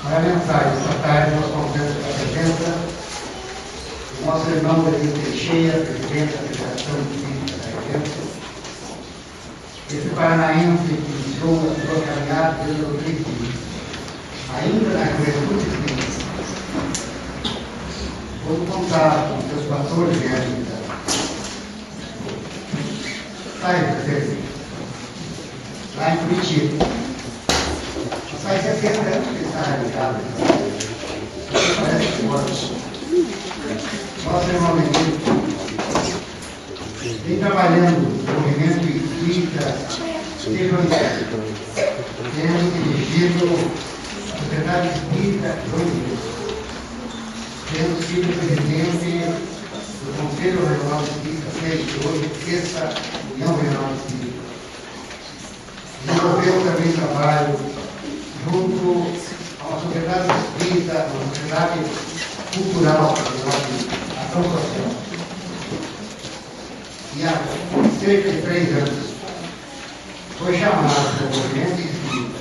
Para a mensagem desta tarde, nós contamos com a presença do nosso irmão Danilo Teixeira, presidente da Federação Espírita da Igreja. Esse paranaense que iniciou a sua caminhada desde o princípio, ainda na juventude espírita. Vamos contar com seus 14 anos de idade. Sai de ser lá em Curitiba. Faz 70 anos que está radicado. Parece que morte. Nosso irmão Benito vem trabalhando no movimento espírita de Joinville, tendo dirigido a Sociedade Espírita de Joinville, tendo sido presidente do Conselho Regional Espírita, desde hoje, sexta União Regional Espírita. Desenvolveu também trabalho junto a uma sociedade espírita, uma sociedade cultural, a ação social. E há cerca de 3 anos foi chamado pelo movimento espírita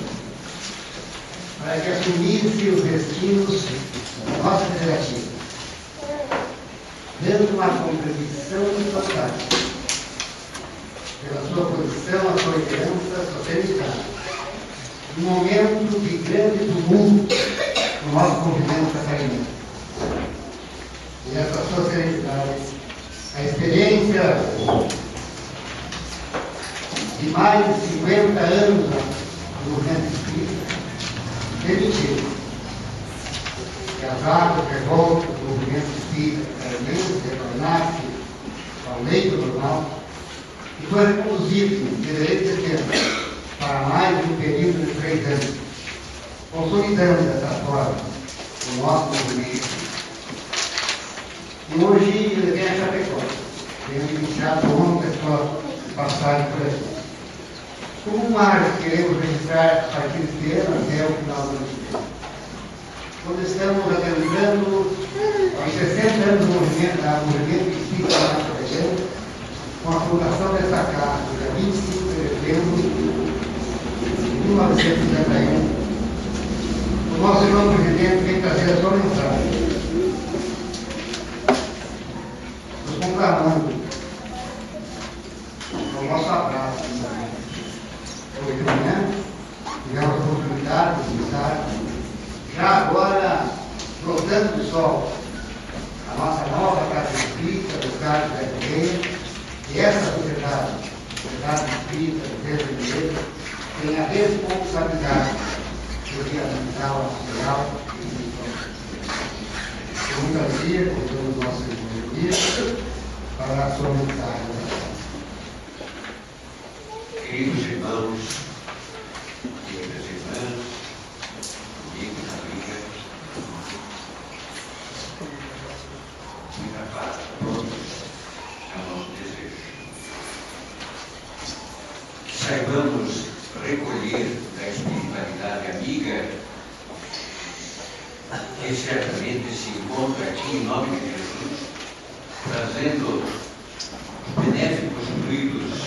para que assumisse os destinos da nossa federativa, dando uma contribuição fantástica pela sua posição, a sua liderança, a sua seriedade. Um momento de grande tumulto no nosso movimento catarinense. E essa sua serenidade, a experiência de mais de 50 anos no movimento espírita, permitiu que as águas revoltas do movimento espírita catarinense retornasse ao leito normal e foi reconduzido em fevereiro de setembro para mais de um período de 3 anos, consolidando dessa forma o nosso movimento. E hoje ele vem a Chapecó, tendo iniciado ontem a sua passagem por aqui. Como um marco, queremos registrar a partir deste ano até o final do ano que vem. Quando estamos adentrando aos 60 anos do movimento espírita da nossa região, com a fundação dessa casa, dia 25 de dezembro de 1971, o nosso irmão presidente vem trazer a sua mensagem, nos conclamando o nosso abraço. Hoje de manhã tivemos a oportunidade de estar já agora brotando do sol a nossa nova casa espírita, do Carlos da Igreja, e essa sociedade espírita do Rio de Janeiro tem a responsabilidade de realizar o nacional e espiritual. Muito alegria, convidamos o nosso irmão Luiz para a sua mensagem. Queridos irmãos, queridas irmãs, amigos, amigas, muita paz a todos, é o nosso desejo. Que saibamos recolher da espiritualidade amiga, que certamente se encontra aqui em nome de Jesus, trazendo os benéficos fluidos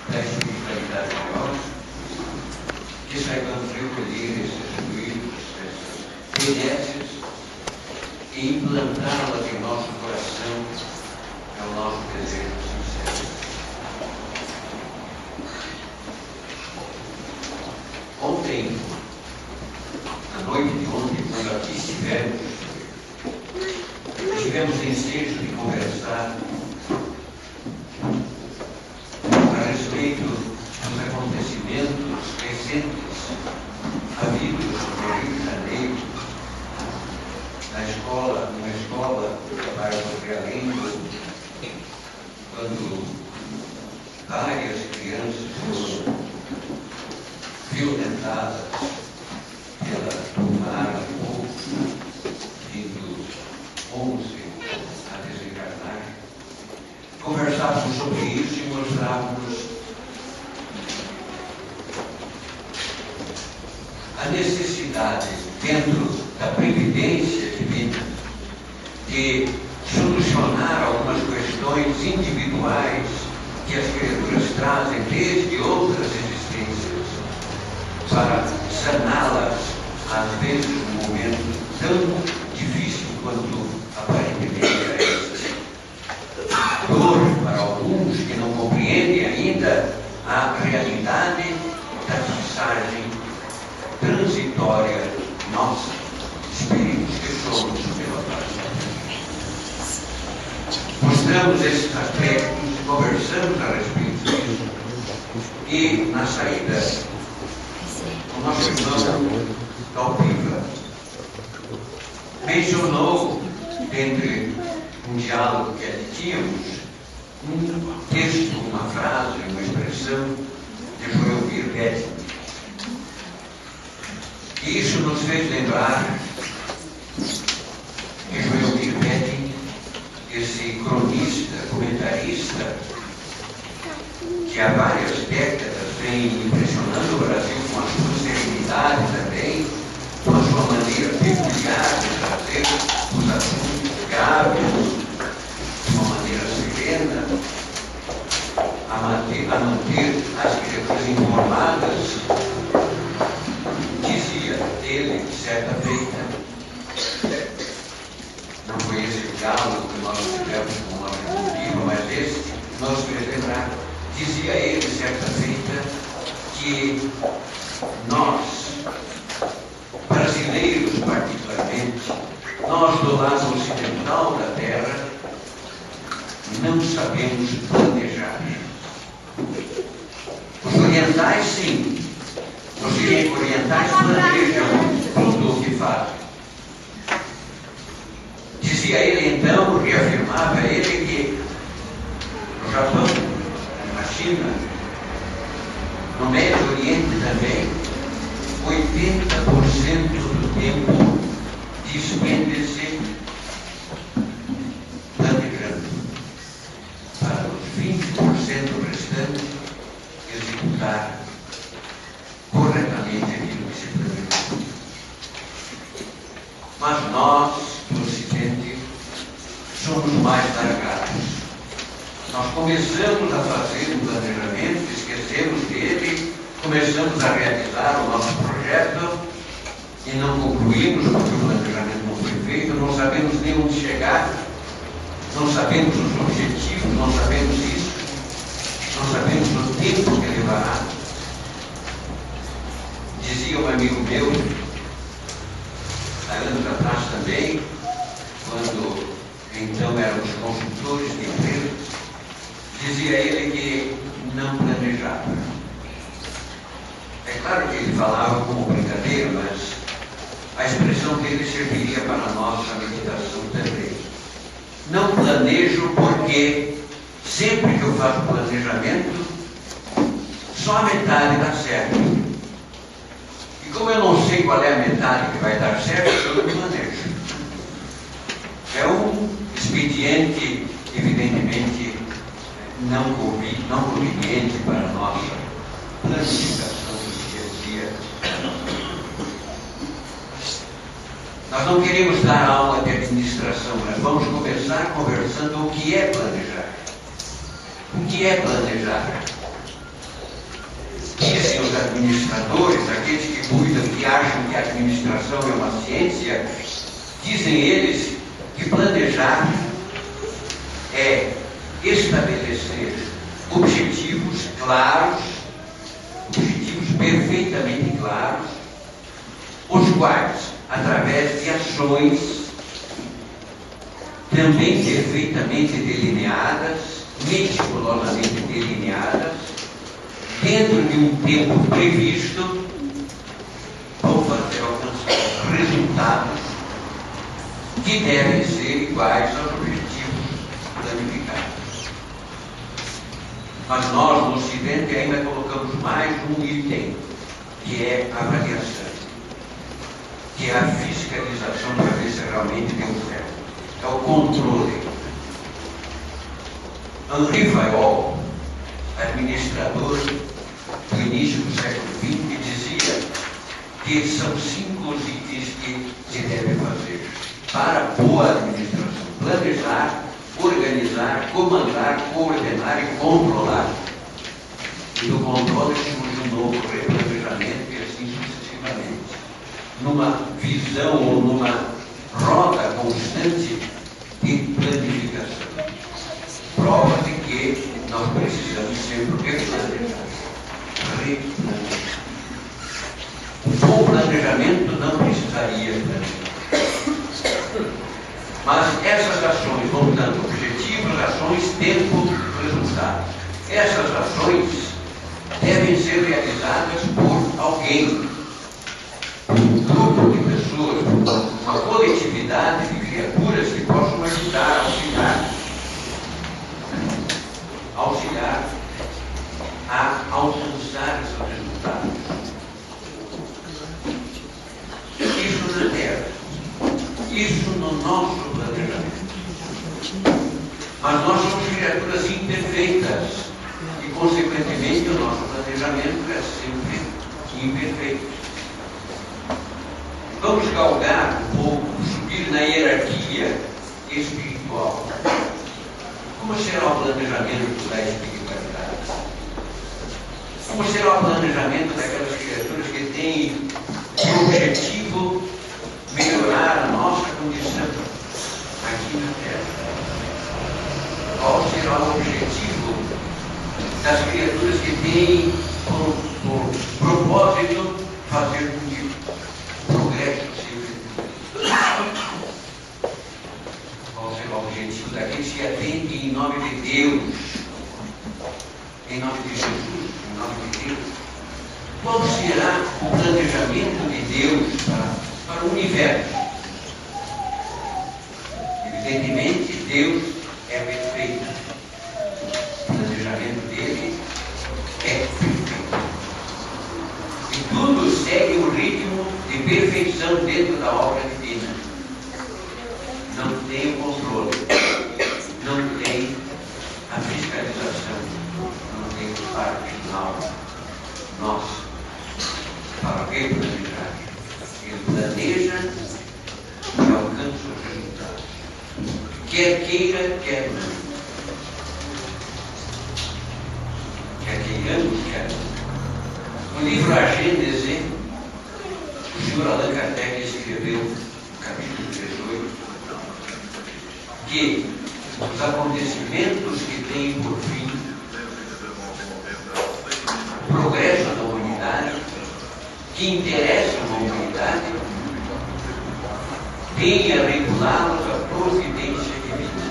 da espiritualidade maior, que saibamos recolher esses fluidos, essas benesses, e implantá-las em nosso coração, é o nosso desejo sincero. Ontem, na noite de ontem, quando aqui tivemos ensejo de conversar a respeito dos acontecimentos recentes havidos no Rio de Janeiro, numa escola do bairro Realengo, quando várias crianças foram violentadas pela arma de fogo, vindo 11 a desencarnar. Conversávamos sobre isso e mostrávamos a necessidade, dentro da previdência divina, de solucionar algumas questões individuais que as criaturas trazem desde outras existências, para saná-las às vezes, um momento tão difícil quanto aparentemente é esse. Dor para alguns que não compreendem ainda a realidade da passagem transitória nossa, espíritos que somos pela passagem. Mostramos esses aspectos, conversamos a respeito disso, e na saída, o nosso irmão Calpiva mencionou, dentre um diálogo que ali tínhamos, um texto, uma frase, uma expressão de Joelmir Petting. E isso nos fez lembrar que Joelmir Petting, esse cronista, comentarista, que há várias décadas vem impressionando o Brasil com a sua serenidade também, com a sua maneira peculiar de trazer os assuntos graves de uma maneira serena, a manter as criaturas informadas. Dizia ele, certa feita, não foi esse o diálogo que nós tivemos com o nosso livro, mas esse nós queremos lembrar. Dizia ele, certa feita, que nós, brasileiros particularmente, nós do lado ocidental da Terra, não sabemos planejar. Os orientais, sim. Os orientais planejam tudo o que fazem. Dizia ele então, reafirmava ele, que no Japão, na China, no Médio Oriente também, 80% do tempo despende-se planejando, para os 20% restantes executar corretamente aquilo que se planejou. Mas nós, do Ocidente, somos mais largados. Nós começamos a fazer um planejamento, esquecemos dele, começamos a realizar o nosso projeto e não concluímos porque o planejamento não foi feito, não sabemos nem onde chegar, não sabemos os objetivos, não sabemos isso, não sabemos o tempo que levará. Dizia um amigo meu, há anos atrás também, quando então éramos consultores de empresas, dizia ele que não planejava. É claro que ele falava como brincadeira, mas a expressão dele serviria para a nossa meditação também. Não planejo porque sempre que eu faço planejamento, só a metade dá certo. E como eu não sei qual é a metade que vai dar certo, eu não planejo. É um expediente, evidentemente, não conveniente para a nossa planificação do dia a dia. Nós não queremos dar aula de administração, mas vamos começar conversando o que é planejar. O que é planejar? Dizem os administradores, aqueles que cuidam, que acham que a administração é uma ciência, dizem eles que planejar é estabelecer objetivos claros, objetivos perfeitamente claros, os quais, através de ações também perfeitamente delineadas, meticulosamente delineadas, dentro de um tempo previsto, vão fazer alcançar resultados que devem ser iguais aos objetivos planificados. Mas nós, no Ocidente, ainda colocamos mais um item, que é a avaliação, que é a fiscalização para ver se realmente deu certo. É o controle. Henri Fayol, administrador do início do século XX, dizia que são 5 itens que se deve fazer para boa administração: planejar, organizar, comandar, coordenar e controlar. E do controle surge um novo replanejamento e assim sucessivamente. numa visão ou numa roda constante de planificação. Prova de que nós precisamos sempre replanejar. Um bom planejamento não precisaria planejar. Mas essas ações vão dando objetivos, ações, tempo, resultados. Essas ações devem ser realizadas por alguém, um grupo de pessoas, uma coletividade de criaturas que possam ajudar, auxiliar a alcançar esses resultados. Isso na Terra, isso no nosso planejamento. Mas nós somos criaturas imperfeitas e, consequentemente, o nosso planejamento é sempre imperfeito. Vamos galgar um pouco, subir na hierarquia espiritual. Como será o planejamento da espiritualidade? Como será o planejamento daquelas criaturas que têm por objetivo melhorar a nossa condição aqui na Terra? Qual será o objetivo das criaturas que têm por propósito fazer com que o progresso seja? Qual será o objetivo daqueles que atendem em nome de Deus, em nome de Jesus, em nome de Deus? Qual será o planejamento de Deus para o universo? Evidentemente, Deus é perfeito. O planejamento dele é perfeito. E tudo segue o ritmo de perfeição dentro da obra divina. Não tem o controle, não tem a fiscalização, não tem o parte final. Nós, para replanejar, ele planeja e alcança os resultados. Quer queira, quer não. Quer queiramos, quer não. No livro A Gênese, o Sr. Allan Kardec escreveu, no capítulo 18, que os acontecimentos que têm por fim o progresso da humanidade, que interessam a humanidade, têm a regulá-los a providência divina.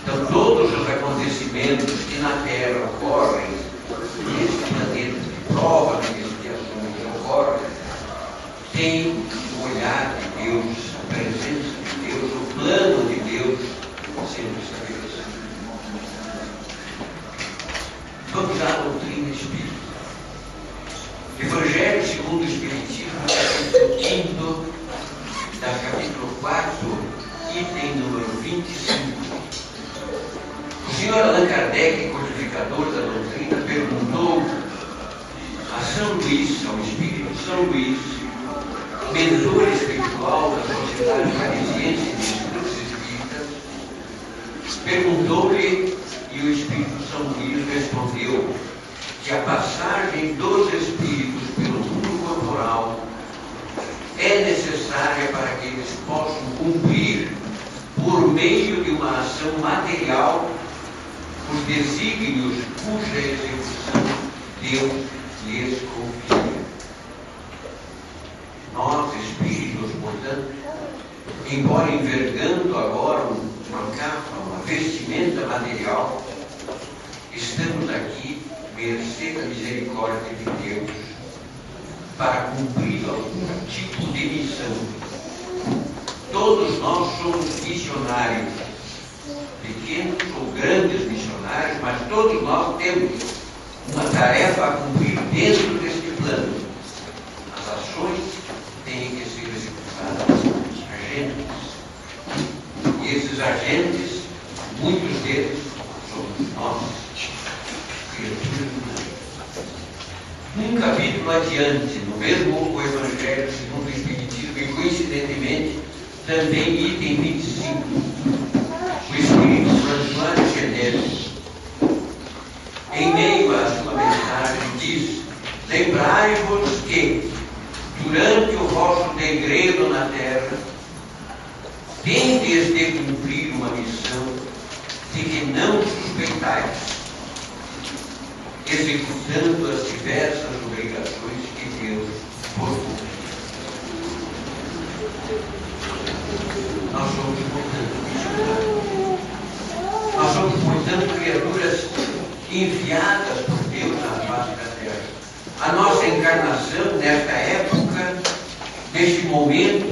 Então, todos os acontecimentos que na Terra ocorrem, neste planeta de prova de expiações ocorrem, têm o olhar de Deus, a presença de Deus, o plano de Deus sendo estabelecido. Vamos à doutrina espírita. Evangelho segundo o Espiritismo, capítulo 5, capítulo 4, item número 25. O Sr. Allan Kardec, codificador da doutrina, perguntou a São Luís, ao Espírito São Luís, mentor espiritual da Sociedade Parisiense de Estudos Espíritas, perguntou-lhe, e o Espírito São Luís respondeu que a passagem dos espíritos pelo mundo corporal é necessária para que eles possam cumprir, por meio de uma ação material, os desígnios cuja execução Deus lhes confia. Nós, espíritos, portanto, embora envergando agora uma capa, uma vestimenta material, estamos aqui, mercê da misericórdia de Deus, para cumprir algum tipo de missão. Todos nós somos missionários, pequenos ou grandes missionários, mas todos nós temos uma tarefa a cumprir dentro deste plano. As ações têm que ser executadas, agentes. E esses agentes, muitos deles, somos nós, criaturas humanas. Num capítulo adiante, no mesmo Evangelho segundo o Espiritismo, e coincidentemente, também item 25, o Espírito François Genésio, em meio à sua mensagem, diz: lembrai-vos que haveis de cumprir uma missão de que não suspeitais, executando as diversas obrigações que Deus vos conferiu. Nós somos, portanto, criaturas enviadas por Deus na face da terra. A nossa encarnação nesta época, neste momento,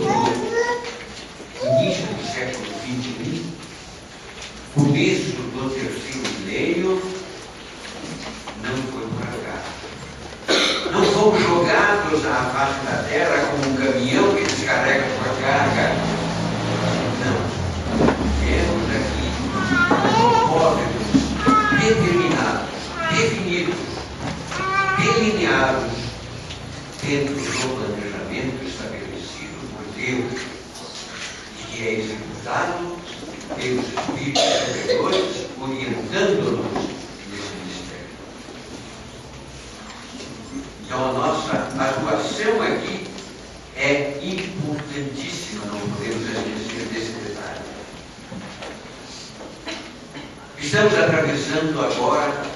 início do século XXI, começo do terceiro milênio, não foi por acaso. Não fomos jogados à face da terra como um caminhão que descarrega sua carga. Não. Temos aqui propósitos determinados, definidos, delineados dentro do planejamento estabelecido por Deus e que é executado pelos Espíritos superiores, orientando-nos nesse mistério. Então, a nossa atuação aqui é importantíssima, não podemos esquecer desse detalhe. Estamos atravessando agora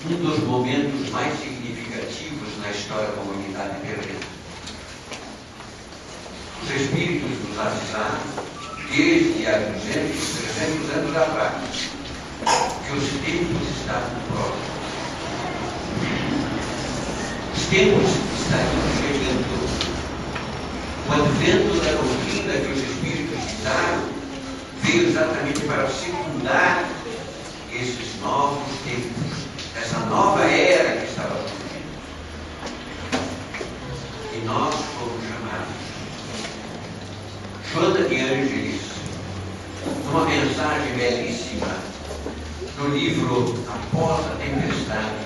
um dos momentos mais significativos na história da humanidade terrena. Os Espíritos nos avisaram, desde há 200, 300 anos atrás, que os tempos estavam próximos. Os tempos estariam chegando. O advento da doutrina que os Espíritos citaram veio exatamente para secundar esses novos tempos, essa nova era que estava surgindo. E nós fomos chamados. Joana de Ângeles, numa mensagem belíssima, no livro Após a Tempestade,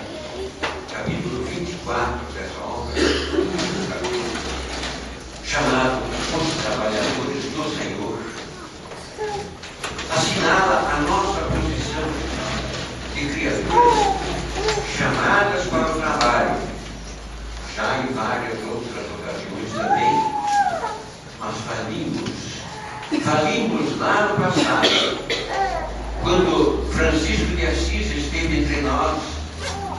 capítulo 24 dessa obra, chamado Os Trabalhadores do Senhor, assinala a nossa posição de criaturas chamadas para o trabalho, já em várias outras ocasiões também, mas falimos lá no passado, quando Francisco de Assis esteve entre nós,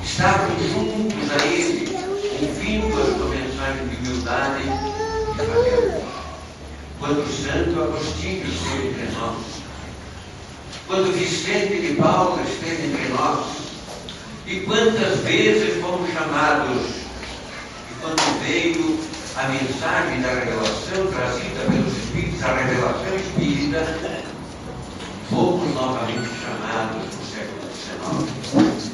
estávamos juntos a ele, ouvindo a sua mensagem de humildade e fazendo. Quando o Santo Agostinho esteve entre nós, quando Vicente de Paulo esteve entre nós, e quantas vezes fomos chamados, e quando veio a mensagem da revelação trazida pelos Espíritos, a revelação espírita, fomos novamente chamados no século XIX,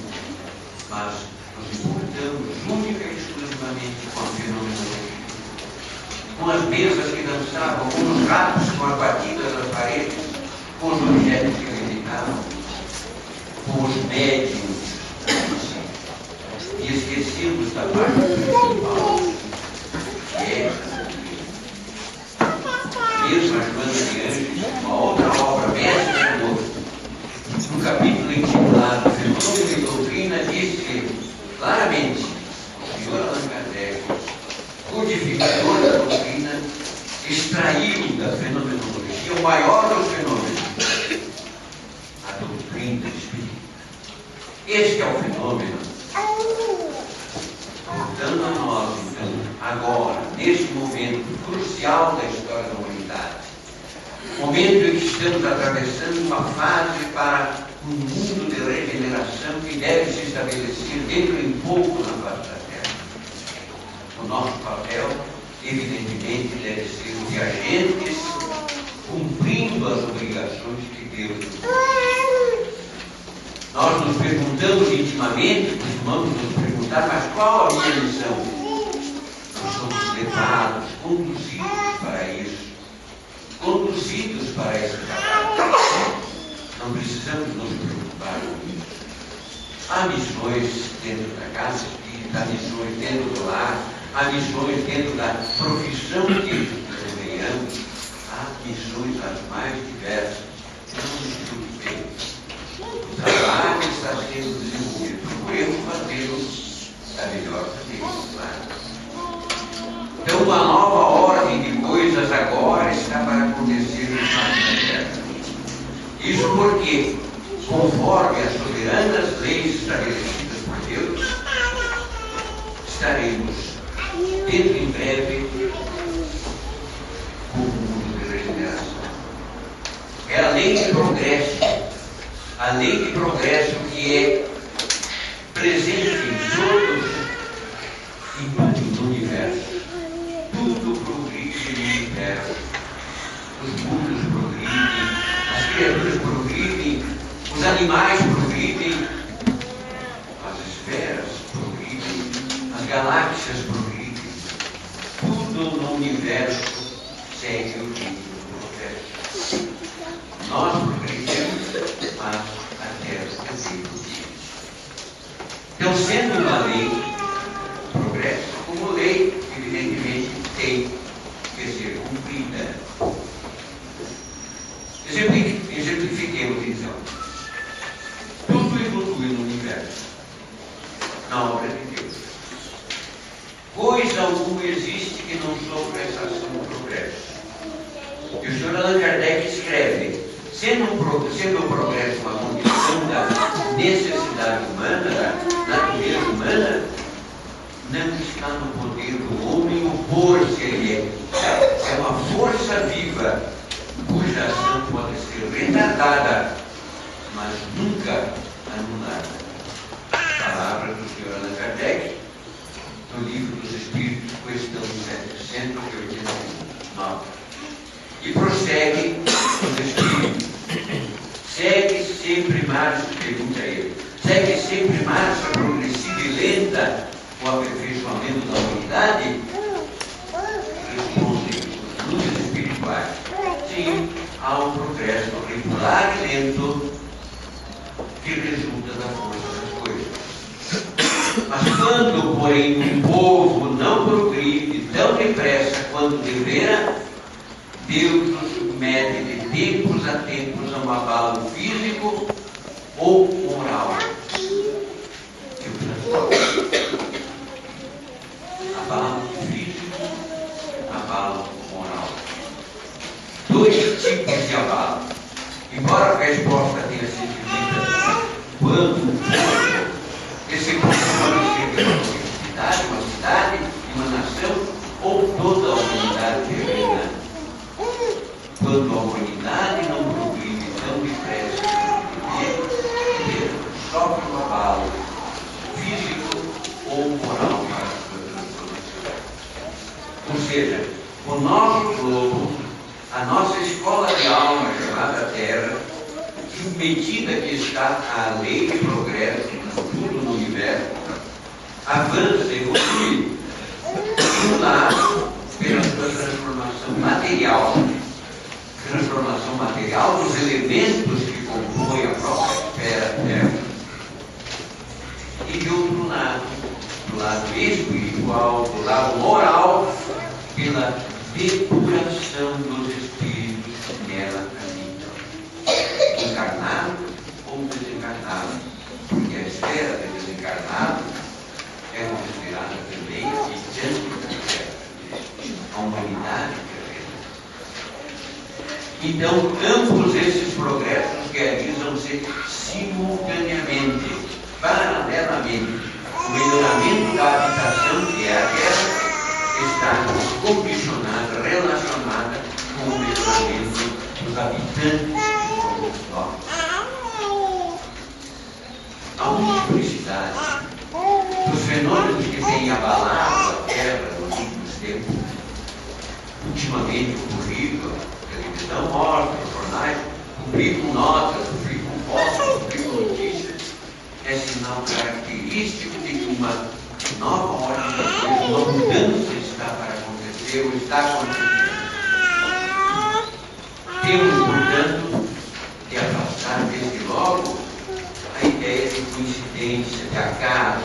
mas nos importamos única e exclusivamente com a fenomenologia, com as mesas que dançavam, com os ratos, com as batidas das paredes, com os objetos que meditavam, com os médiuns, e esquecemos da parte principal, que é mesmo a Joana de Ângeles, uma outra obra, Mestre conosco, no capítulo intitulado Fenômeno e Doutrina, disse claramente: o senhor Allan Kardec, codificador da doutrina, extraiu da fenomenologia o maior dos fenômenos, a doutrina espírita. Este é o fenômeno. Voltando a nós, então, agora, neste momento crucial da história da humanidade, momento em que estamos atravessando uma fase para um mundo de regeneração que deve se estabelecer dentro em pouco na face da Terra. O nosso papel, evidentemente, deve ser o de agentes cumprindo as obrigações que Deus nos deu. Nós nos perguntamos intimamente, costumamos nos perguntar, mas qual a minha missão? Nós somos levados, conduzidos para isso, conduzidos para esse trabalho. Não precisamos nos preocupar com isso. Há missões dentro da casa espírita, há missões dentro do lar, há missões dentro da profissão que desempenhamos, há missões as mais diversas. Não nos preocupemos. O trabalho está sendo desenvolvido. Procuremos fazê-lo da melhor maneira, claro. Então, uma nova ordem de coisas agora está para acontecer no espaço da Terra. Isso porque, conforme as soberanas leis estabelecidas por Deus, estaremos dentro em breve com o mundo de regeneração. É a lei de progresso, a lei de progresso que é presente em todos e tudo no universo. Tudo progride no universo. Os mundos progridem, as criaturas progridem, os animais progridem, as esferas progridem, as galáxias progridem. Tudo no universo segue o ritmo do progresso. Nós progredimos, mas a Terra também progride. Então, sendo uma lei de progresso, como lei, evidentemente, tem que ser cumprida. Exemplifiquemos, então. Tudo evolui no universo, na obra de Deus. Coisa alguma existe que não sofra essa ação do progresso. E o Sr. Allan Kardec escreve, sendo o progresso uma condição da necessidade humana, da natureza humana, não está no poder do homem opor-se a ele. É uma força viva, cuja ação pode ser retardada, mas nunca anulada. Palavra do Sr. Allan Kardec, no Livro dos Espíritos, questão 789. E prossegue os Espíritos. Segue sempre marcha, pergunta ele, segue sempre marcha progressiva e lenta o aperfeiçoamento da humanidade? Respondem os luzes espirituais. Sim, há um progresso regular e lento que resulta da força das coisas. Mas quando, porém, um povo não progride tão depressa quanto devera, Deus nos submete de tempos a tempos a um abalo físico ou moral. Abalo físico, abalo moral. Dois tipos de abalo. Embora a resposta tenha sido dita quando esse povo pode ser uma cidade, uma nação ou toda a humanidade terrena. Quando a humanidade não progride tão depressa sofre um abalo físico ou moral para a sua transformação. Ou seja, o nosso globo, a nossa escola de alma chamada Terra, submetida que está à lei de progresso tudo no universo, avança e evolui de um lado pela sua transformação material dos elementos que compõem a própria esfera Terra. E de outro lado, do lado espiritual, do lado moral, pela depuração dos espíritos que nela habitam, encarnados ou desencarnados, porque a esfera de desencarnados é considerada também dentro da Terra, a humanidade terrena. Então, ambos esses progressos realizam-se simultaneamente, paralelamente. O melhoramento da habitação, que é a Terra, está condicionada, relacionada com o melhoramento dos habitantes que somos nós. A multiplicidade dos fenômenos que têm abalado a Terra nos últimos tempos, ultimamente ocorrido, a televisão mostra, os jornais publicam notas, publicam fotos, publicam notícias, é sinal característico de que uma nova ordem de Deus, uma mudança está para acontecer ou está acontecendo. Temos, portanto, de afastar desde logo a ideia de coincidência, de acaso,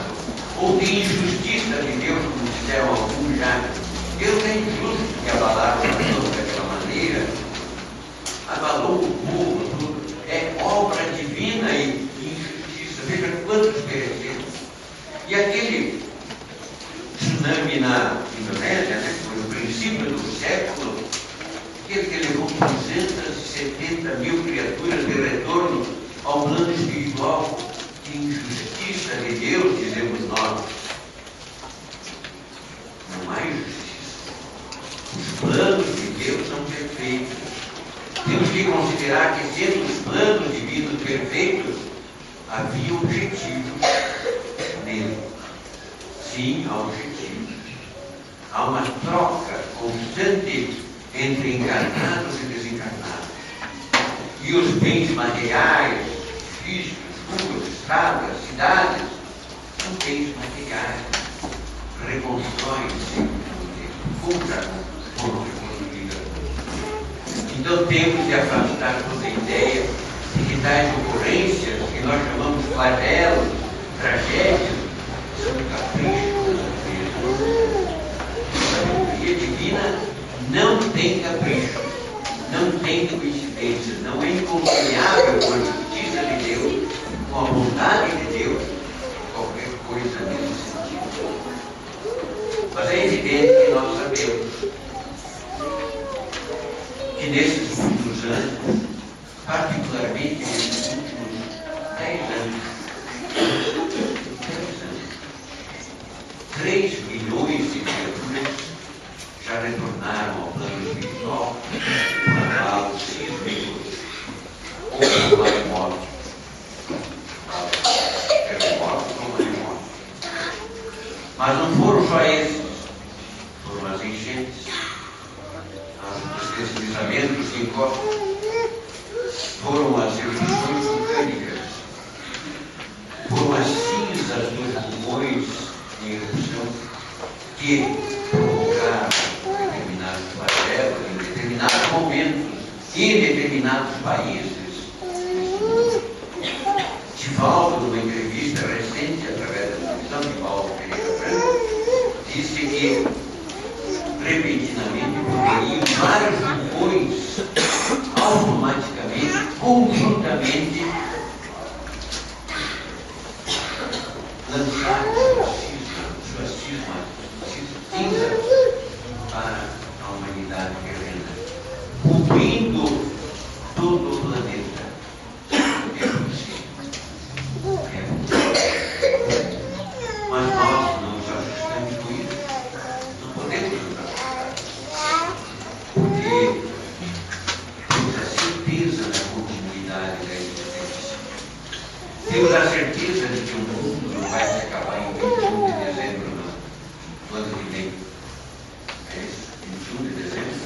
ou de injustiça de Deus, como disseram alguns já. Deus é injusto que abalar o mundo daquela maneira, abalou o povo, tudo. É obra divina e injustiça. Veja quantos pereceram. E aquele tsunami na Indonésia, né, foi no princípio do século, aquele que levou 250 70 mil criaturas de retorno ao plano espiritual. Que injustiça de Deus, dizemos nós. Não há injustiça. Os planos de Deus são perfeitos. Temos que considerar que, sendo os planos divinos perfeitos, havia objetivos nele. Sim, há objetivos. Há uma troca constante entre encarnados e desencarnados. E os bens materiais, físicos, ruas, estradas, cidades, são bens materiais. Reconstrói-se, foram reconstruídas. Então temos de afastar toda a ideia de que tais ocorrências, que nós chamamos flagelos, tragédias, são caprichos da natureza. A sabedoria divina não tem capricho, não tem coincidência, não é inconciliável com a justiça de Deus, com a vontade de Deus, qualquer coisa nesse sentido. Mas é evidente que nós sabemos que nesses últimos anos, particularmente nesses últimos 10 anos, 3 milhões de criaturas já retornaram ao plano espiritual por abalos sísmicos ou por maremotos. Terremotos ou maremotos. Mas não foram só esses, foram as enchentes, os deslizamentos de encostas, foram as erupções vulcânicas, foram as cinzas dos pulmões em erupção que provocaram determinados flagelos em determinados momentos, em determinados países. Divaldo, numa entrevista recente através da televisão, Divaldo Pereira Franco, disse que repentinamente poderiam vários vulcões automaticamente, conjuntamente, lançar suas cinzas para a humanidade terrena, cobrindo todo o planeta. É possível. Mas nós não nos ajustamos com isso. Não podemos nos ajustar. Porque temos a certeza da continuidade da existência. Temos a certeza de que o mundo não vai se acabar em 21 de dezembro, no ano que vem. É isso? 21 de dezembro?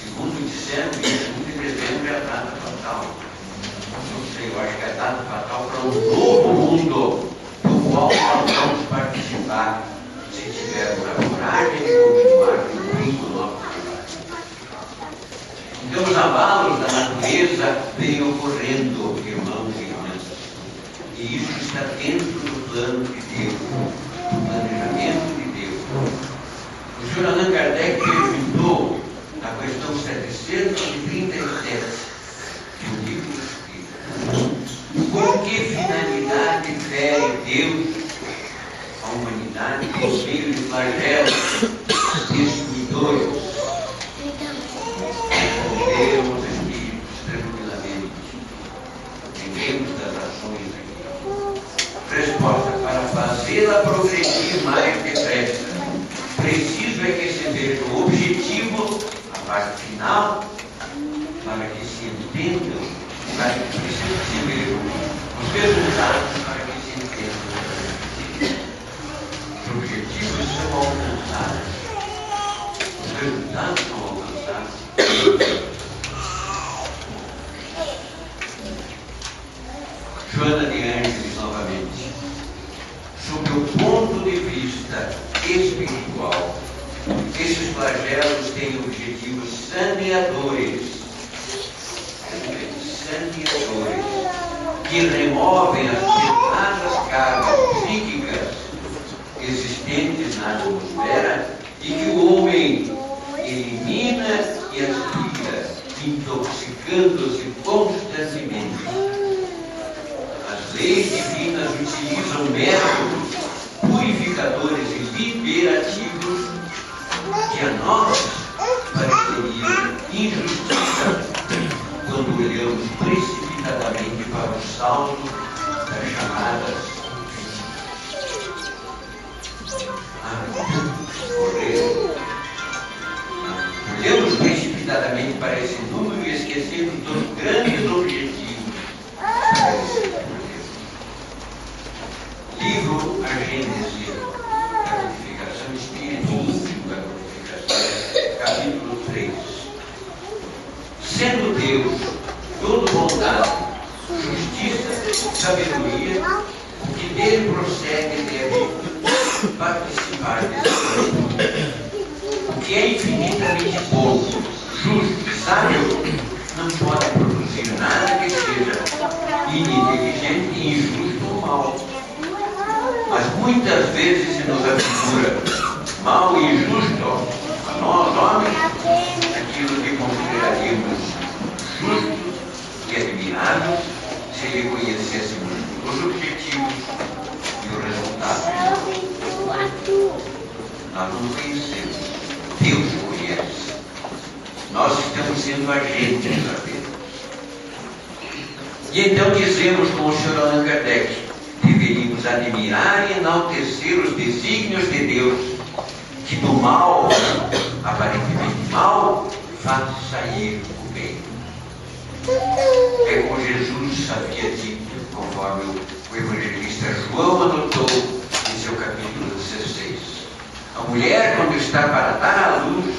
Segundo disseram, 21 de dezembro é a data fatal. Não sei, eu acho que é a data fatal para um novo mundo do qual nós vamos participar se tivermos a coragem de continuar cumprindo o nosso trabalho. Então os abalos da natureza vêm ocorrendo, irmãos e irmãs. E isso está dentro do plano de Deus, do planejamento de Deus. O Sr. Allan Kardec perguntou na questão 737 do livro Espírita: com que finalidade fere Deus a humanidade por meio de flagelos destruidores? Respondemos espíritos tranquilamente. Lembremos das ações aqui. Resposta: para fazê-la progredir mais depressa, preciso é que se veja o objetivo, a parte final, para que se entendam, para que se vejam os resultados, para que se entendam. Os objetivos são alcançados, os resultados são alcançados. Joana de Ângeles, novamente. Sob o ponto de vista espiritual, esses flagelos têm objetivos saneadores, que removem as pesadas cargas psíquicas existentes na atmosfera e que o homem elimina e aspira, intoxicando-se constantemente. As leis divinas utilizam métodos purificadores e liberativos que a nós pareceriam injustiça assalto das chamadas correr. Olhamos precipitadamente para esse número e esquecemos dos grandes objetivos para esse projeto. Livro A Gênese da Glorificação, Espírito Último da Glorificação, capítulo 3. Sendo Deus todo bondade, justiça, sabedoria, o que dele procede deve participar desse projeto. O que é infinitamente bom, justo e sábio não pode produzir nada que seja ininteligente, injusto ou mal. Mas muitas vezes se nos afigura mal e injusto a nós, homens, aquilo que consideraríamos justo e admirável se reconhecêssemos os objetivos e o resultado. Nós não conhecemos. Deus conhece. Nós estamos sendo agentes da vida. E então dizemos com o Sr. Allan Kardec: deveríamos admirar e enaltecer os desígnios de Deus, que do mal, aparentemente mal, faz sair o bem. É como Jesus havia dito, conforme o evangelista João anotou em seu capítulo 16. A mulher, quando está para dar à luz,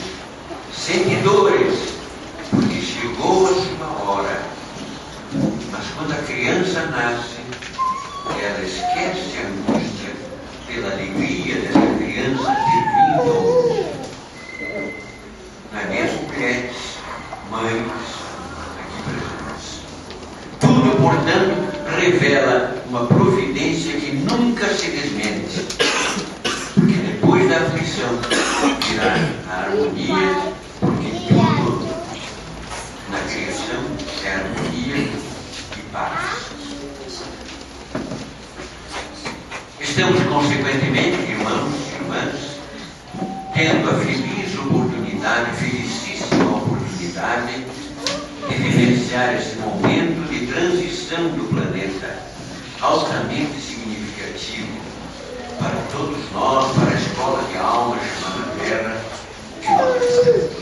sente dores, porque chegou a sua hora. Mas quando a criança nasce, ela esquece a angústia pela alegria dessa criança ter vindo ao mundo. Não é mesmo, mulheres, mães, aqui presentes? Tudo, portanto, revela uma providência que nunca se desmente. Porque depois da aflição virá a harmonia, porque tudo na criação é harmonia e paz. Estamos, consequentemente, irmãos e irmãs, tendo a felicíssima oportunidade de vivenciar esse momento de transição do planeta, altamente significativo para todos nós, para a escola de alma chamada Terra, que nós estamos.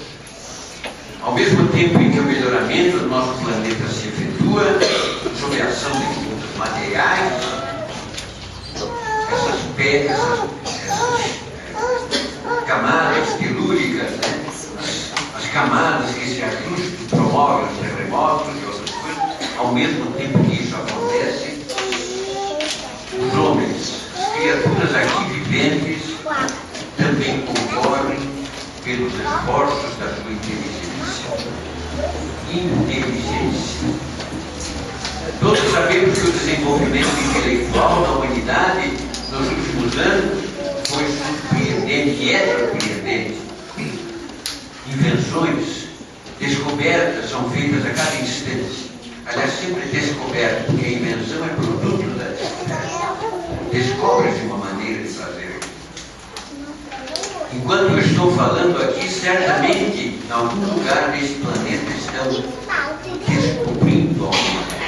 Ao mesmo tempo em que o melhoramento do nosso planeta se efetua, sob a ação de muitos materiais, essas pedras, essas camadas telúricas, né? as camadas que se ajustam, promovem os terremotos e outras coisas, ao mesmo tempo que isso acontece, os homens, criaturas aqui viventes, também concorrem pelos esforços da sua inteligência. Todos sabemos que o desenvolvimento intelectual da humanidade nos últimos anos foi surpreendente e é surpreendente. Invenções, descobertas são feitas a cada instante. Aliás, sempre descoberta, porque a invenção é produto da descoberta. Descobre-se uma maneira de fazer. Enquanto eu estou falando aqui, certamente, em algum lugar desse planeta estão descobrindo alguma coisa.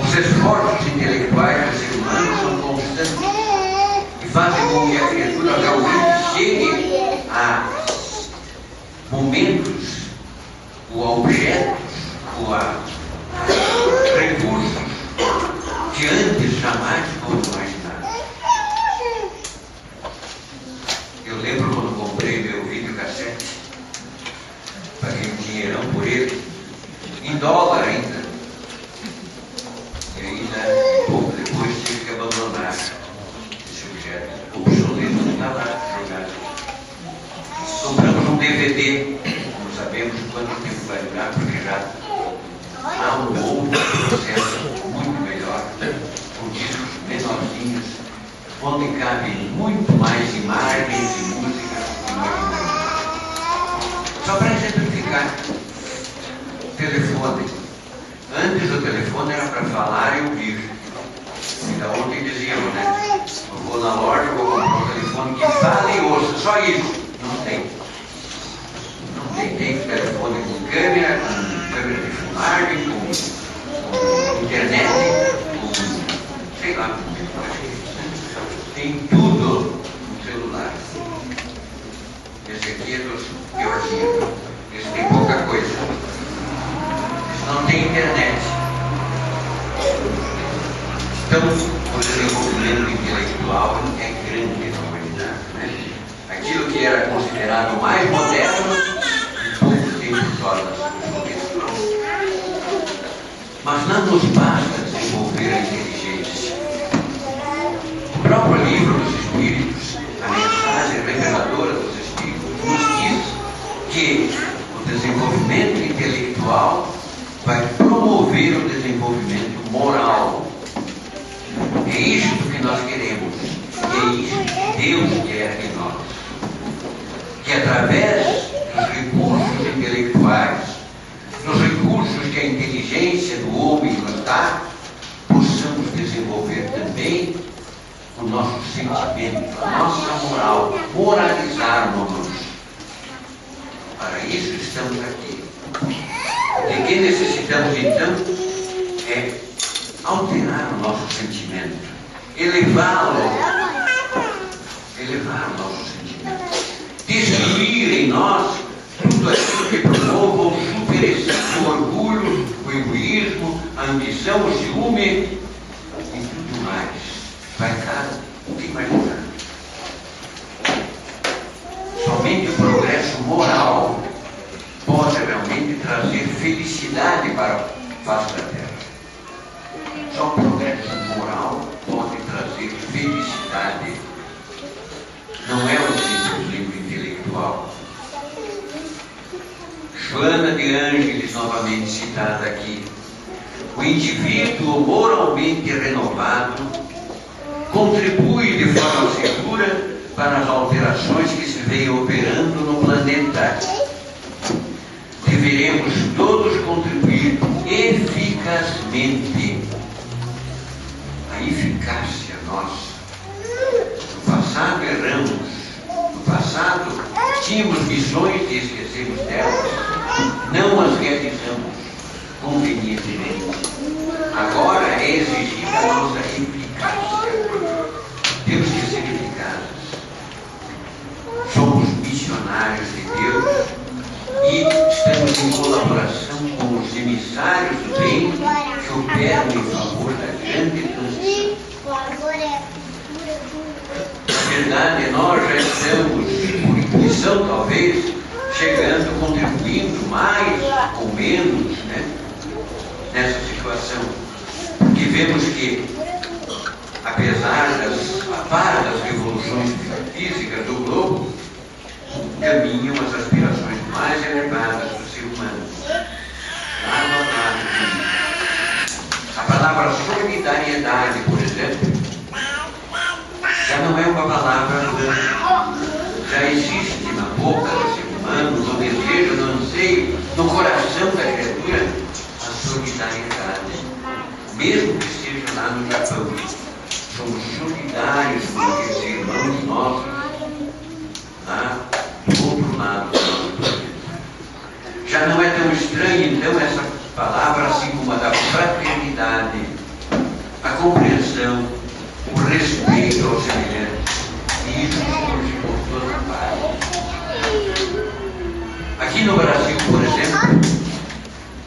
Os esforços intelectuais do ser humano são constantes e fazem com que a criatura realmente chegue a momentos, ou a objetos, ou a recursos que antes jamais foram imaginados. Eu lembro quando comprei meu videocassete, paguei um dinheirão por ele, em dólar ainda. E ainda, pouco depois, tive que abandonar esse objeto obsoleto que está lá jogado. Compramos um DVD, não sabemos quanto tempo vai durar, porque já há um outro processo muito melhor, com discos menorzinhos, onde cabem muito mais imagens e músicas que nós imaginamos. Só para exemplificar, telefone. Antes o telefone era para falar e ouvir. Ainda ontem diziam, né? Eu vou na loja, vou comprar um telefone que fale e ouça, só isso. Não tem. Não tem. Tem telefone com câmera de filmagem, com internet, sei lá, tem tudo no celular. Esse aqui é dos piorzinhos. Esse tem pouca coisa. Esse não tem internet. Então, o desenvolvimento intelectual é grande na humanidade, né? Aquilo que era considerado mais moderno, em pouco tempo torna-se obsoleto. Mas não nos basta desenvolver a inteligência. O próprio livro dos Espíritos, a mensagem reveladora dos Espíritos, nos diz que o desenvolvimento intelectual vai promover o desenvolvimento moral. É isto que nós queremos, e é isto que Deus quer de nós. Que através dos recursos intelectuais, dos recursos que a inteligência do homem nos dá, possamos desenvolver também o nosso sentimento, a nossa moral, moralizarmos-nos. Para isso estamos aqui. E o que necessitamos então é alterar o nosso sentimento, elevar o nosso sentimento, destruir em nós tudo aquilo que promova o superexcesso, o orgulho, o egoísmo, a ambição, o ciúme e tudo mais. Vai dar o que vai mudar. Somente o progresso moral pode realmente trazer felicidade para a face da Terra. Só o progresso moral pode trazer felicidade. Não é um desenvolvimento intelectual. Joana de Ângeles, novamente citada aqui. O indivíduo moralmente renovado contribui de forma segura para as alterações que se vêm operando no planeta. Deveremos todos contribuir eficazmente. A eficácia nossa. No passado erramos. No passado tínhamos missões e esquecemos delas. Não as realizamos convenientemente. Agora é exigida a nossa eficácia. Temos que ser eficazes. Somos missionários de Deus e estamos em colaboração com os emissários do bem que operam em favor da grande transição. Na verdade, nós já estamos, por intuição talvez, chegando, contribuindo mais ou menos, né, nessa situação. Porque vemos que, apesar das revoluções físicas do globo, caminham as aspirações mais elevadas do ser humano. A palavra solidariedade, por exemplo, já não é uma palavra já existe na boca do ser humano, no desejo, no anseio, no coração da criatura, a solidariedade. Mesmo que seja lá no Japão, somos solidários com aqueles irmãos nossos lá do outro lado do nosso planeta. Já não é tão estranha então essa palavra, assim como a da fraternidade, a compreensão, o respeito ao semelhante. E isso surge por toda parte. Aqui no Brasil, por exemplo,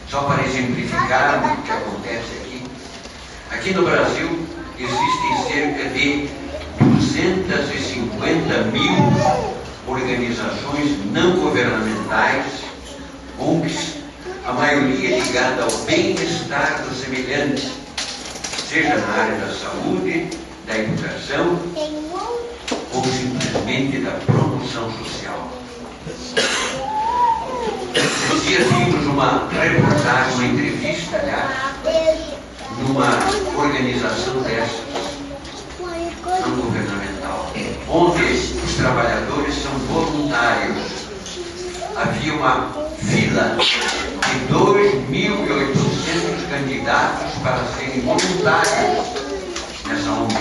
só para exemplificar o que acontece aqui no Brasil existem cerca de 250 mil organizações não governamentais, ONGs, a maioria ligada ao bem-estar do semelhante, seja na área da saúde, da educação ou simplesmente da promoção social. Esses dias vimos uma reportagem, uma entrevista, aliás, numa organização dessas, não governamental, onde os trabalhadores são voluntários. Havia uma fila de 2.800 candidatos para serem voluntários nessa ONG.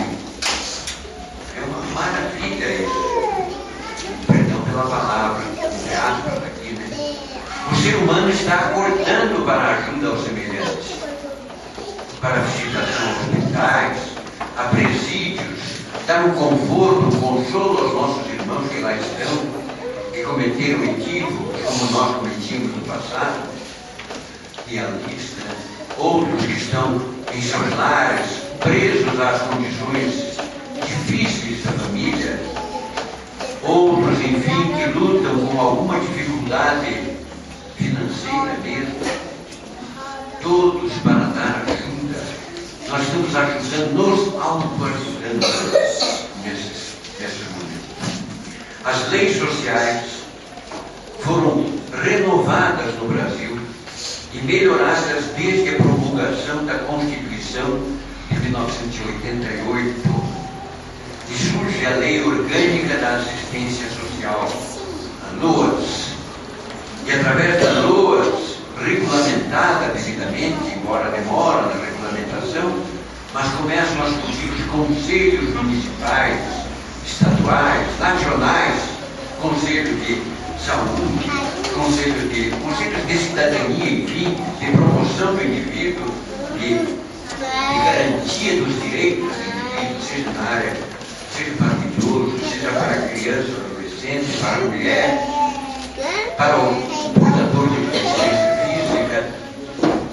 É uma maravilha isso. Perdão pela palavra, entre aspas aqui, né? O ser humano está acordando para a ajuda aos semelhantes. para visitação a hospitais, a presídios, dar um conforto, um consolo aos nossos irmãos que lá estão, que cometeram equívocos, como nós cometimos no passado, e a lista, outros que estão em seus lares, presos às condições difíceis da família, outros, enfim, que lutam com alguma dificuldade financeira mesmo, todos para dar ajuda. Nós estamos ajudando, nos autoajudando nesses momentos. As leis sociais foram renovadas no Brasil e melhoradas desde a promulgação da Constituição de 1988. E surge a Lei Orgânica da Assistência Social, a LOAS. E através da LOAS, regulamentada devidamente, embora demora na regulamentação, mas começam a surgir os conselhos municipais, estaduais, nacionais, conselho de saúde, conselhos de cidadania, enfim, de promoção do indivíduo, de garantia dos direitos do indivíduo, seja na área, seja para o idoso, seja para a criança, para o adolescente, para a mulher, para o portador de deficiência física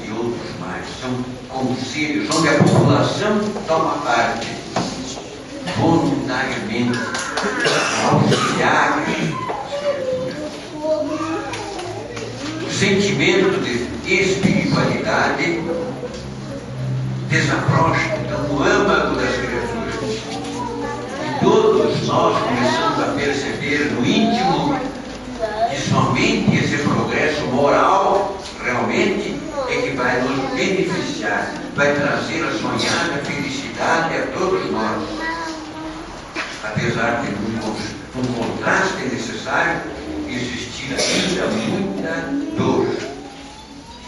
e outros mais. São conselhos onde a população toma parte voluntariamente, auxiliar. O sentimento de espiritualidade desabrocha no âmago das criaturas. E todos nós começamos a perceber no íntimo que somente esse progresso moral realmente é que vai nos beneficiar, vai trazer a sonhada felicidade a todos nós. Apesar de um contraste necessário, existir ainda muita dor,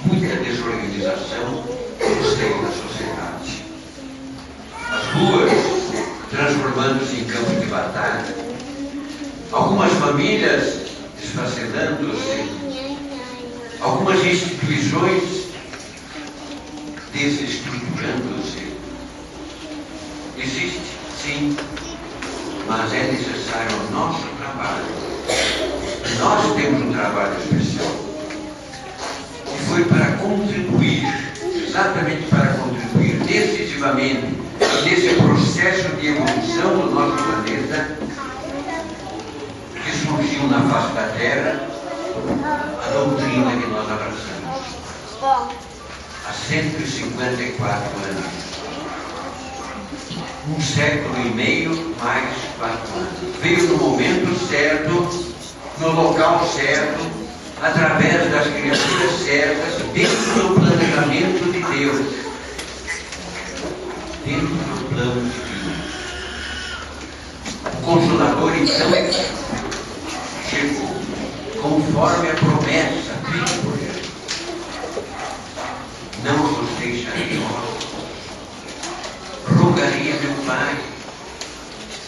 muita desorganização no seio da sociedade. As ruas transformando-se em campo de batalha, algumas famílias desfacelando-se, algumas instituições desestruturando-se. Existe, sim, mas é necessário o nosso trabalho. Nós temos um trabalho especial, que foi para contribuir, exatamente para contribuir decisivamente nesse processo de evolução do nosso planeta, que surgiu na face da Terra a doutrina que nós abraçamos há 154 anos. Um século e meio mais 4 anos. Veio no momento certo, no local certo, através das criaturas certas, dentro do planejamento de Deus, dentro do plano divino. O Consolador, então, chegou conforme a promessa feita por ele. Não vos deixarei órfãos, rogarei a meu Pai,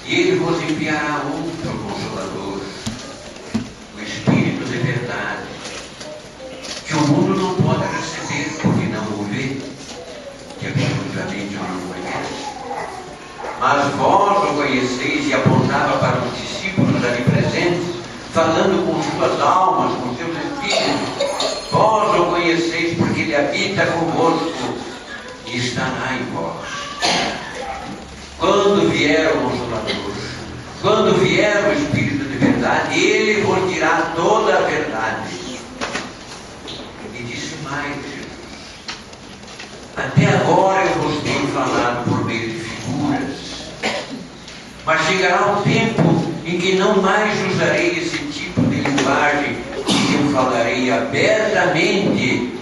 e Ele vos enviará outro Consolador, o Espírito de verdade, que o mundo não pode receber porque não o vê, que absolutamente não o conhece. Mas vós o conheceis, e apontava para os discípulos ali presentes, falando com suas almas, com seus espíritos. Vós o conheceis porque Ele habita convosco e estará em vós. Quando vier o Consolador, quando vier o Espírito de verdade, Ele vos dirá toda a verdade. E disse mais Jesus: até agora eu vos tenho falado por meio de figuras, mas chegará um tempo em que não mais usarei esse tipo de linguagem, e eu falarei abertamente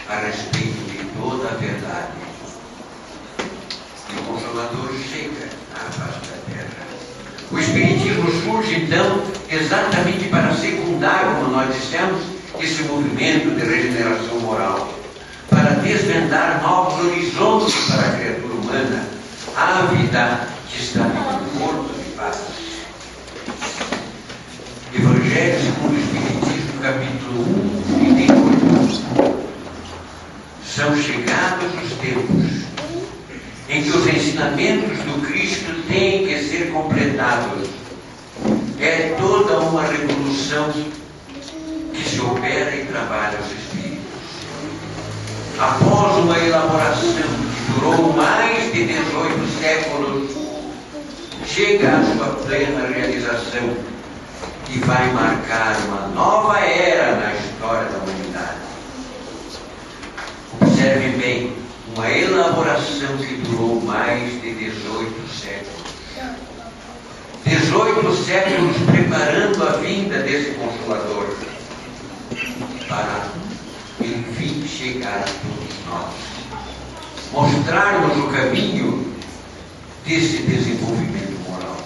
a respeito de toda a verdade. E o Consolador chega à face da terra. O Espiritismo surge, então, exatamente para secundar, como nós dissemos, esse movimento de regeneração moral, para desvendar novos horizontes para a criatura humana, ávida que está no corpo de paz. Evangelho segundo o Espiritismo, capítulo 1, item 8. São chegados ensinamentos do Cristo têm que ser completados. É toda uma revolução que se opera e trabalha os espíritos. Após uma elaboração que durou mais de 18 séculos, chega à sua plena realização e vai marcar uma nova era na história da humanidade. Observe bem, uma elaboração que durou mais de 18 séculos. 18 séculos preparando a vinda desse Consolador para, enfim, chegar a todos nós. Mostrar-nos o caminho desse desenvolvimento moral.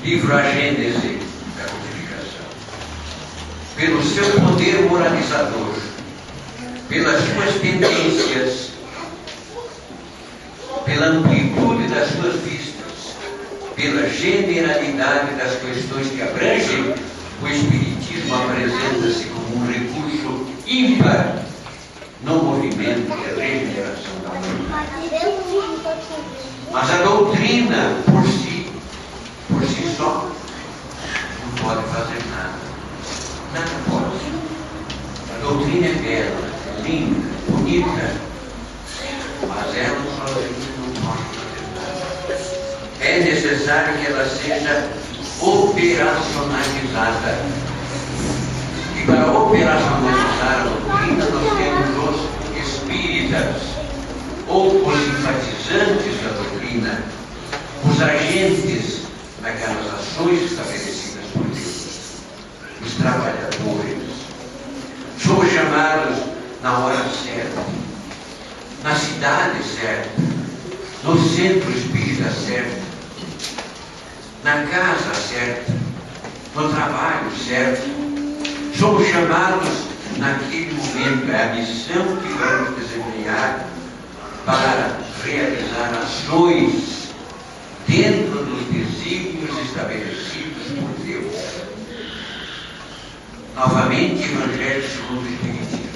Livro A Gênese da Codificação. Pelo seu poder moralizador, pelas suas tendências, pela amplitude das suas vistas, pela generalidade das questões que abrangem, o Espiritismo apresenta-se como um recurso ímpar no movimento de regeneração da humanidade. Mas a doutrina, por si só, não pode fazer nada. Nada pode. A doutrina é bela, é linda, bonita, mas ela sozinha não pode fazer nada. É necessário que ela seja operacionalizada. E para operacionalizar a doutrina, nós temos os espíritas, ou os simpatizantes da doutrina, os agentes daquelas ações estabelecidas por Deus, os trabalhadores. Somos chamados na hora certa, na cidade certa, no centro espírita certo, na casa certa, no trabalho certo. Somos chamados naquele momento, é a missão que vamos desempenhar para realizar ações dentro dos desígnios estabelecidos por Deus. Novamente, Evangelho segundo o Espiritismo.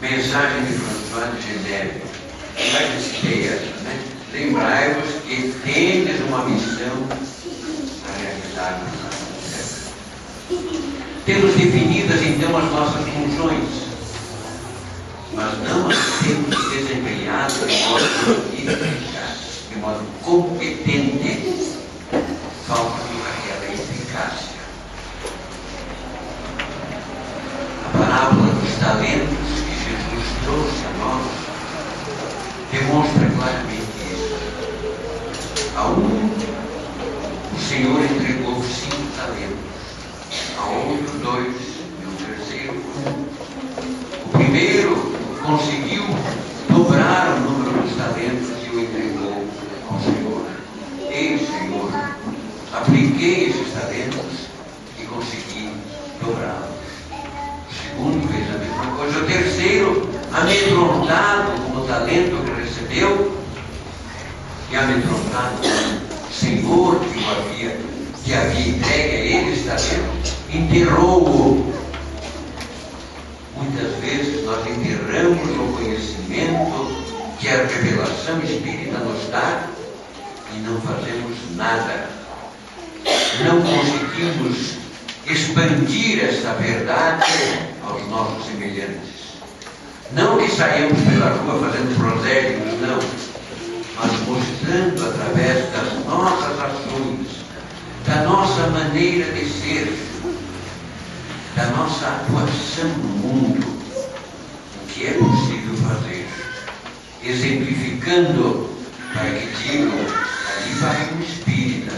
Mensagem de François de Geneve. Já que citei essa, né? Lembrai-vos que tendes uma missão a realizar na terra. Temos definidas então as nossas funções, mas não as temos desempenhado de modo eficaz, de modo competente. Falta-nos aquela eficácia. A parábola dos talentos que Jesus trouxe a nós demonstra claramente isso. A um, o Senhor entregou 5 talentos. A outro 2 e o terceiro 1. O primeiro conseguiu dobrar o número dos talentos e o entregou ao Senhor. Ei, Senhor, apliquei esses talentos e consegui dobrá-los. O segundo fez a mesma coisa. O terceiro, amedrontado com o talento que recebeu, e amedrontado com o Senhor que havia entregue a ele esse talento, enterrou-o. Muitas vezes nós enterramos o conhecimento que a revelação espírita nos dá e não fazemos nada. Não conseguimos expandir essa verdade aos nossos semelhantes. Não que saiamos pela rua fazendo prosélitos, não, mas mostrando através das nossas ações, da nossa maneira de ser, da nossa atuação no mundo, o que é possível fazer, exemplificando para que digam, ali vai um espírita,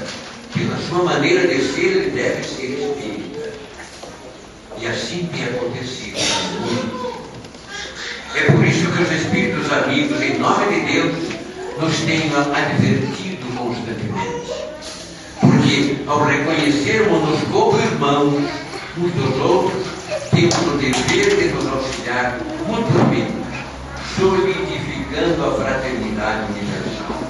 pela sua maneira de ser, ele deve ser espírita. E assim tem acontecido no mundo. É por isso que os espíritos amigos, em nome de Deus, nos têm advertido constantemente. Porque ao reconhecermos-nos como irmãos uns dos outros, temos o dever de nos auxiliar mutuamente, solidificando a fraternidade universal.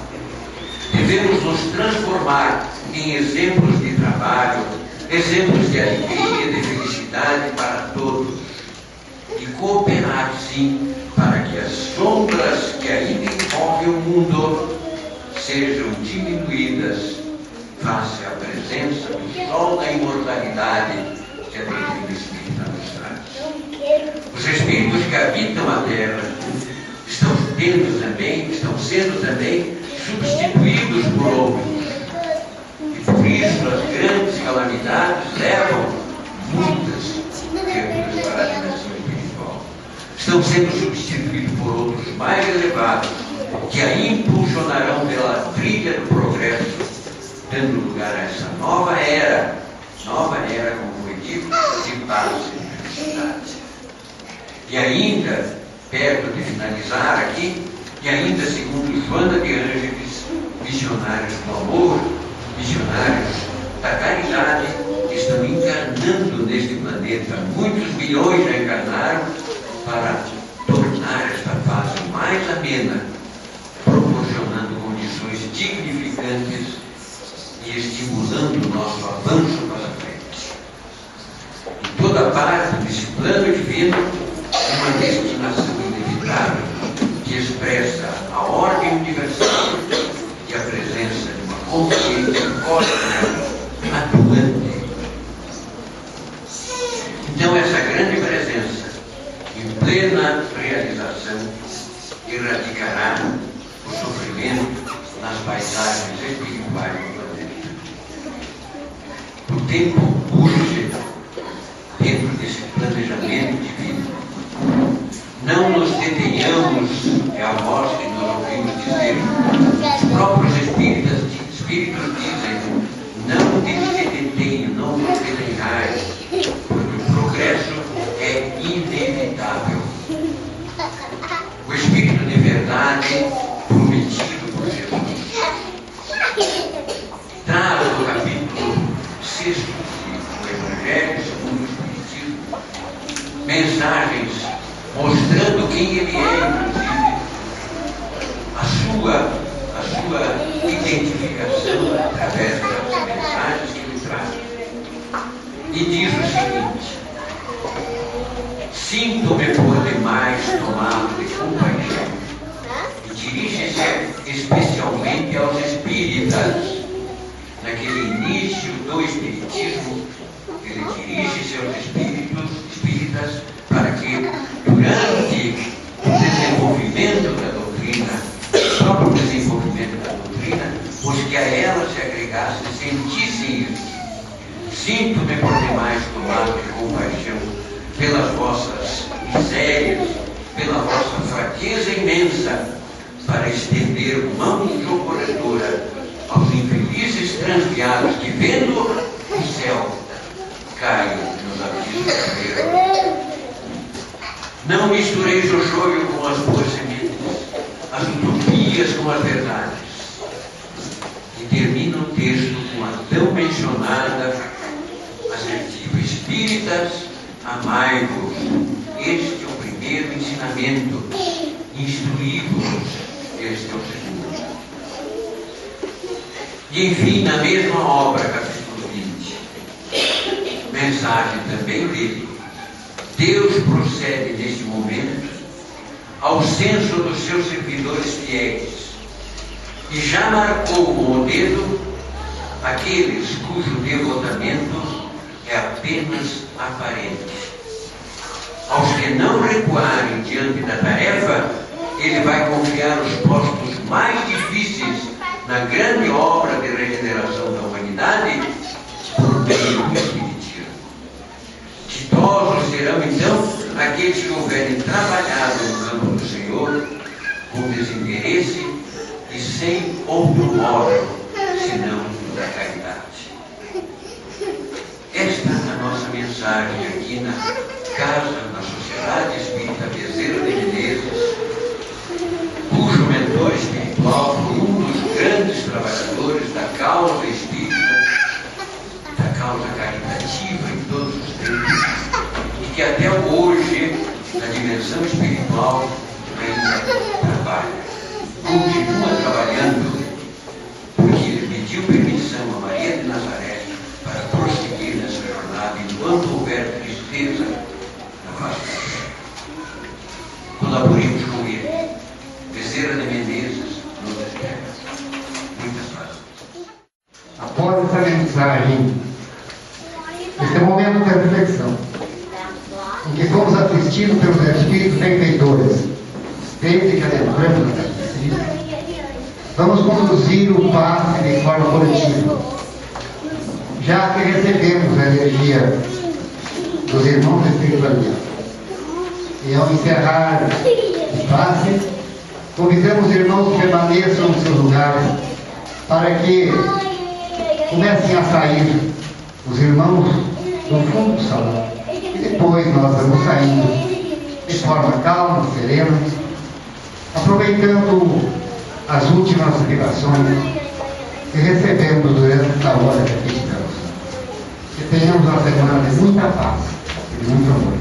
Devemos nos transformar em exemplos de trabalho, exemplos de alegria, de felicidade para todos, e cooperar, sim, para que as sombras que ainda envolvem o mundo sejam diminuídas face à presença do sol da imortalidade que a doutrina espírita nos traz. Os espíritos que habitam a terra estão sendo também substituídos por outros. E por isso as grandes calamidades levam muitas criaturas para a dimensão espiritual. Estão sendo substituídos por outros mais elevados, que a impulsionarão pela trilha do progresso, dando lugar a essa nova era, como foi dito, de paz e felicidade. E ainda, perto de finalizar aqui, e ainda segundo Joana de Ângeles, missionários do amor, missionários da caridade, estão encarnando neste planeta. Muitos milhões já encarnaram para tornar esta fase mais amena, proporcionando condições dignificantes e estimulando o nosso avanço para frente. Em toda parte desse plano divino, uma destinação inevitável que expressa a ordem universal e a presença de uma consciência cósmica atuante. Então, essa grande presença, em plena realização, erradicará o sofrimento nas paisagens espirituais do planeta. O tempo urge dentro desse planejamento divino. Não nos detenhamos, é a voz que nós ouvimos dizer. Os próprios espíritos dizem, não se detenham, não vos detenhais, porque o progresso é inevitável. O Espírito de verdade prometido por Jesus traz no capítulo 6 do Evangelho segundo o Espiritismo mensagens mostrando quem ele é, inclusive a sua identificação através das mensagens que ele traz. E diz o seguinte: sinto-me por demais tomado de compaixão, e dirige-se especialmente aos espíritas. Naquele início do espiritismo, ele dirige-se aos espíritas para que, durante o desenvolvimento da doutrina, o próprio desenvolvimento da doutrina, os que a ela se agregassem sentissem isso. Sinto-me por demais tomado de compaixão pelas vossas misérias, pela vossa fraqueza imensa, para estender mão socorredora aos infelizes transviados que, vendo o céu, caem nos abismos da erro. Não mistureis o joio com as boas sementes, as utopias com as verdades. E termina o texto com a tão mencionada assertiva: espíritas, amai-vos. Este é o primeiro ensinamento. Instruí-vos. Este é o segundo. E enfim, na mesma obra, capítulo 20, mensagem também dele. Deus procede neste momento ao censo dos seus servidores fiéis e já marcou com o dedo aqueles cujo devotamento é apenas aparente. Aos que não recuarem diante da tarefa, ele vai confiar os postos mais difíceis na grande obra de regeneração da humanidade por meio do Espiritismo. Ditosos serão então aqueles que houverem trabalhado no campo do Senhor com desinteresse e sem outro modo senão da caridade. Esta é a nossa mensagem aqui na Casa, na Sociedade Espírita Bezerra de Menezes, cujo mentor espiritual foi um dos grandes trabalhadores da causa espírita, da causa caritativa em todos os tempos, e que até hoje, na dimensão espiritual, ainda trabalha. Continua trabalhando, porque ele pediu permissão a Maria de Nazaré para prosseguir nessa jornada enquanto houver tristeza na face da terra. Colaboremos com ele. Esse é o momento de reflexão, em que somos assistidos pelos Espíritos benfeitores. Desde que adentramos na Espírito, vamos conduzir o passe de forma coletiva, já que recebemos a energia dos irmãos espiritualizados. E ao encerrar o passe, convidamos os irmãos que permaneçam nos seus lugares para que comecem a sair os irmãos do fundo do salão. E depois nós vamos saindo de forma calma, serena, aproveitando as últimas vibrações que recebemos durante esta hora que aqui estamos. Que tenhamos uma semana de muita paz e de muito amor.